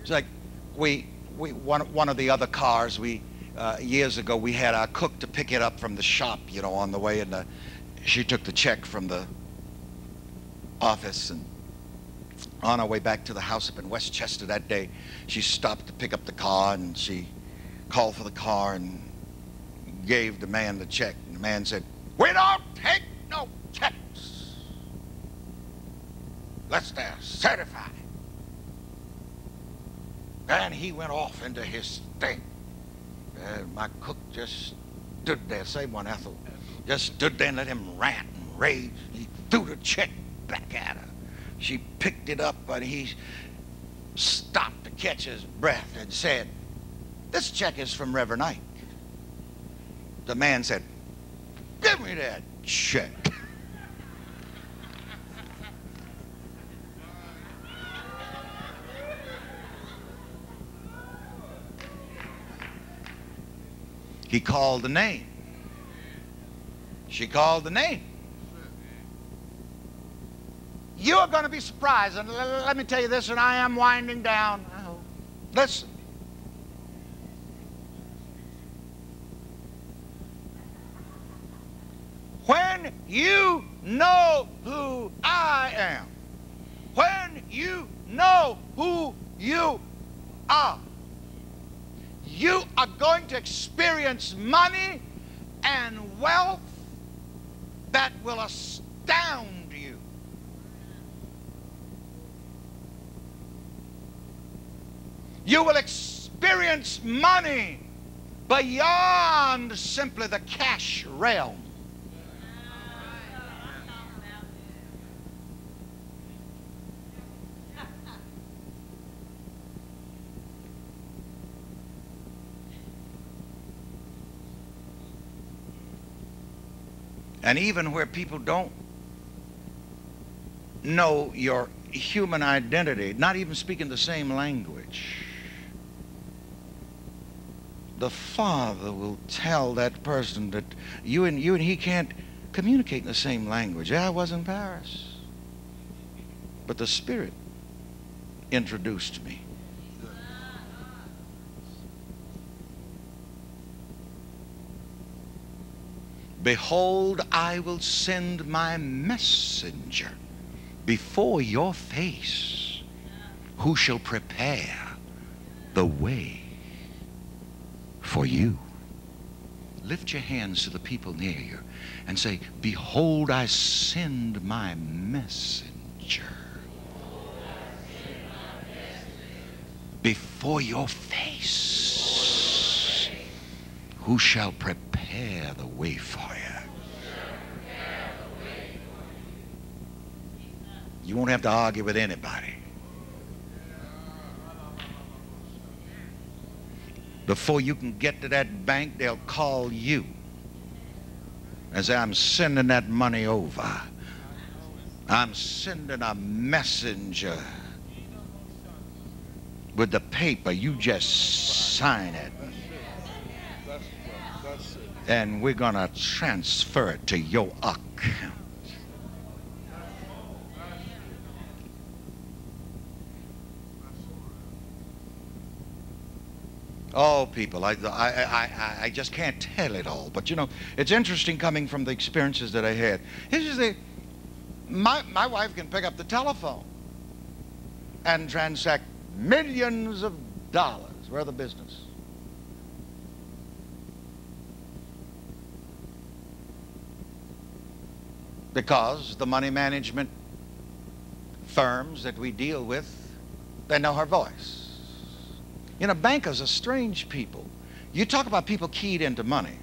It's like one of the other cars, years ago, we had our cook to pick it up from the shop, you know, on the way, and she took the check from the office, and on our way back to the house up in Westchester that day, she stopped to pick up the car, and she called for the car and gave the man the check, and the man said, "We don't take no checks. Let's they're certified." And he went off into his thing. And my cook just stood there, same one, Ethel, just stood there and let him rant and rage. He threw the check back at her. She picked it up, but he stopped to catch his breath and said, "This check is from Reverend Ike." The man said, "Give me that check." He called the name. She called the name. You are going to be surprised, and let me tell you this, and I am winding down. Listen. When you know who I am, when you know who you are, you are going to experience money and wealth that will astound you. You will experience money beyond simply the cash realm. And even where people don't know your human identity, not even speaking the same language, the Father will tell that person that you and he can't communicate in the same language. Yeah, I was in Paris, but the Spirit introduced me. Behold, I will send my messenger before your face, who shall prepare the way for you. Lift your hands to the people near you and say, "Behold, I send my messenger before your face, who shall prepare the way for you." You won't have to argue with anybody. Before you can get to that bank, they'll call you and say, "I'm sending that money over. I'm sending a messenger with the paper. You just sign it. And we're going to transfer it to your account." Oh, people, I just can't tell it all. But, you know, it's interesting coming from the experiences that I had. Here's just the, my wife can pick up the telephone and transact millions of dollars worth of business. Because the money management firms that we deal with, they know her voice. You know, bankers are strange people. You talk about people keyed into money.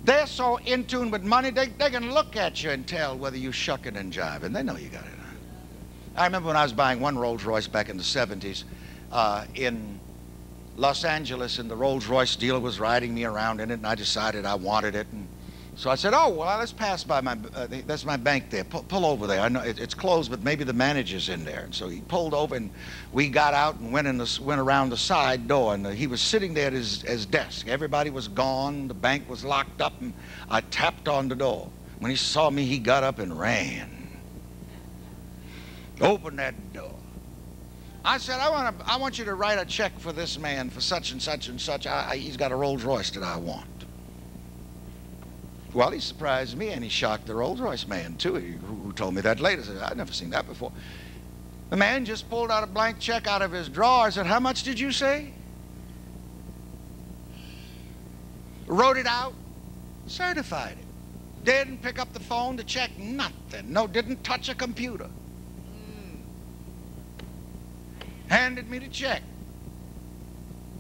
They're so in tune with money, they can look at you and tell whether you're shucking and jiving. They know you got it. I remember when I was buying one Rolls Royce back in the 70s in Los Angeles, and the Rolls Royce dealer was riding me around in it, and I decided I wanted it. And so I said, "Oh, well, let's pass by my, that's my bank there. Pull over there. I know it's closed, but maybe the manager's in there." And so he pulled over, and we got out and went around the side door, and he was sitting there at his desk. Everybody was gone. The bank was locked up, and I tapped on the door. When he saw me, he got up and ran. Open that door. I said, I want you to write a check for this man for such and such and such. He's got a Rolls Royce that I want. Well, he surprised me, and he shocked the Rolls Royce man, too, who told me that later. I said, I'd never seen that before. The man just pulled out a blank check out of his drawer. I said, how much did you say? Wrote it out, certified it. Didn't pick up the phone to check nothing. No, didn't touch a computer. Handed me the check.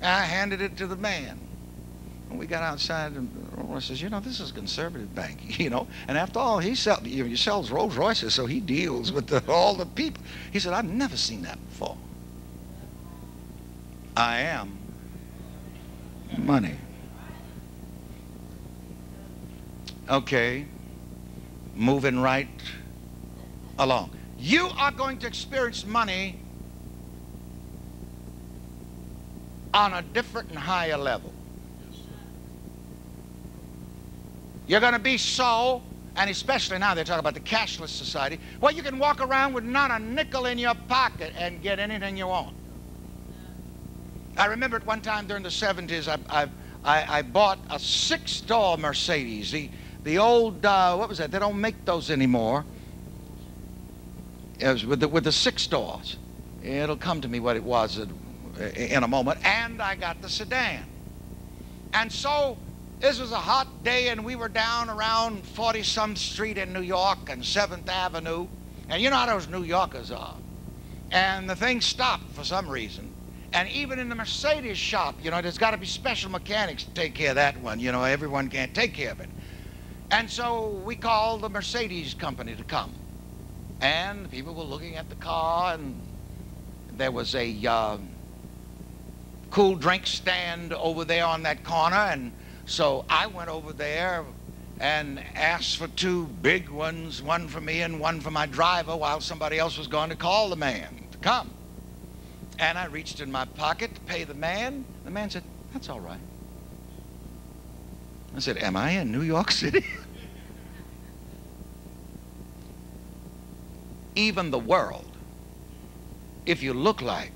I handed it to the man. And we got outside, and I says, you know, this is a conservative bank, you know. And after all, he sells Rolls Royces, so he deals with all the people. He said, I've never seen that before. I am money. Okay, moving right along. You are going to experience money on a different and higher level. You're going to be so, and especially now they're talking about the cashless society, well, you can walk around with not a nickel in your pocket and get anything you want. I remember at one time during the 70s, I bought a 6-door Mercedes. The old, what was that? They don't make those anymore. It was with the 6 doors. It'll come to me what it was in a moment. And I got the sedan. And so this was a hot day, and we were down around 40-some Street in New York and 7th Avenue. And you know how those New Yorkers are. And the thing stopped for some reason. And even in the Mercedes shop, you know, there's got to be special mechanics to take care of that one. You know, everyone can't take care of it. And so we called the Mercedes company to come. And people were looking at the car, and there was a cool drink stand over there on that corner. And so I went over there and asked for 2 big ones, one for me and one for my driver, while somebody else was going to call the man to come. And I reached in my pocket to pay the man. The man said, that's all right. I said, am I in New York City? Even the world, if you look like,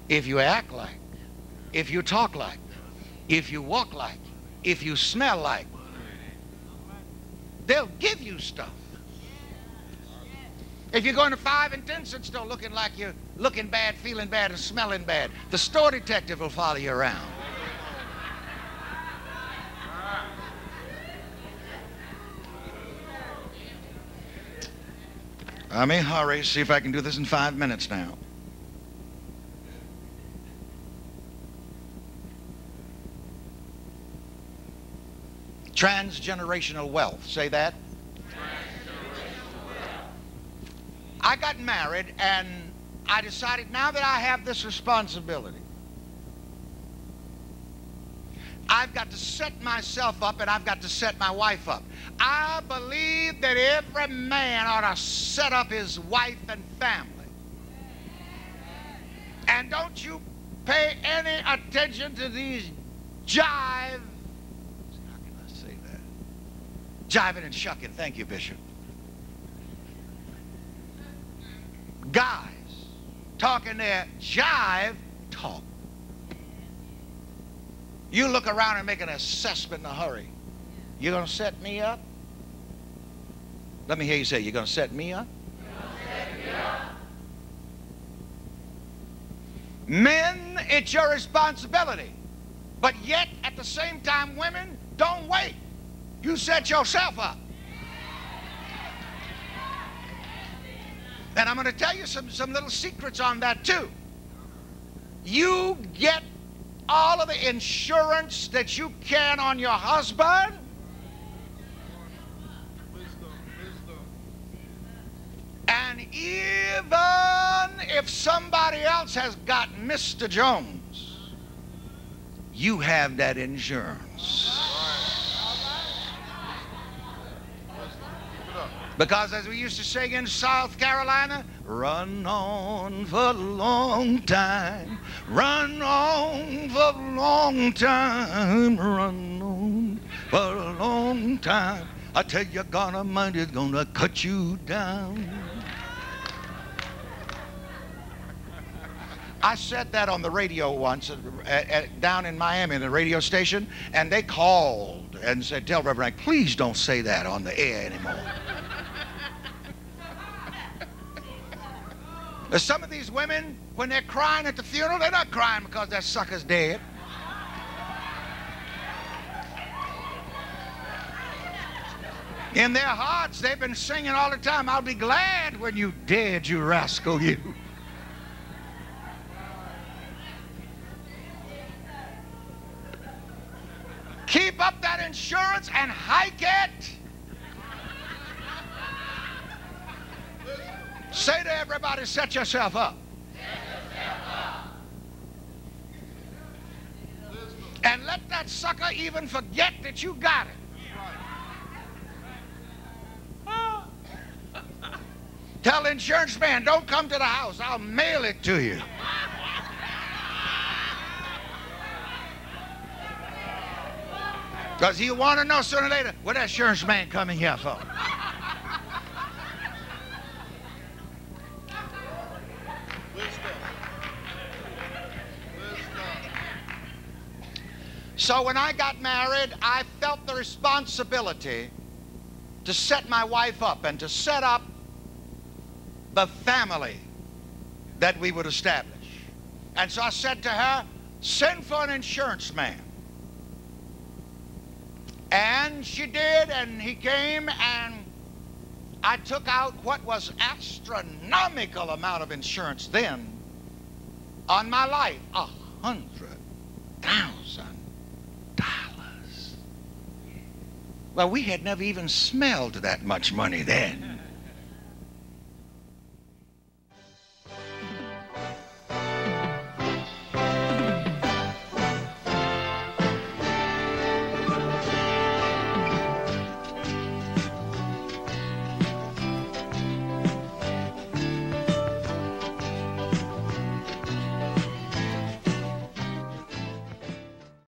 if you act like, if you talk like, if you walk like, if you smell like, they'll give you stuff. If you're going to 5 and 10 cent store looking like you're looking bad, feeling bad, and smelling bad, the store detective will follow you around. I may hurry, see if I can do this in 5 minutes now. Transgenerational wealth. Say that. I got married, and I decided now that I have this responsibility, I've got to set myself up, and I've got to set my wife up. I believe that every man ought to set up his wife and family. And don't you pay any attention to these how can I say that? Jiving and shucking. Thank you, Bishop. Guys talking their jive talk. You look around and make an assessment in a hurry. You're going to set me up? Let me hear you say, you're going to set me up? Men, it's your responsibility. But yet, at the same time, women, don't wait. You set yourself up. And I'm going to tell you some little secrets on that too. You get all of the insurance that you can on your husband. And even if somebody else has got Mr. Jones, you have that insurance. Because as we used to sing in South Carolina, run on for a long time, run on for a long time, run on for a long time. I tell you, God Almighty is gonna cut you down. I said that on the radio once down in Miami, in the radio station, and they called and said, tell Reverend, please don't say that on the air anymore. Some of these women, when they're crying at the funeral, they're not crying because that sucker's dead. In their hearts, they've been singing all the time, I'll be glad when you dead, you rascal, you. Keep up that insurance and hike it. Say to everybody, set yourself up. And let that sucker even forget that you got it. Tell the insurance man, don't come to the house. I'll mail it to you. Because he'll want to know sooner or later, what that insurance man coming here for? So when I got married, I felt the responsibility to set my wife up and to set up the family that we would establish. And so I said to her, send for an insurance man. And she did, and he came, and I took out what was astronomical amount of insurance then on my life, $100,000. Well, we had never even smelled that much money then.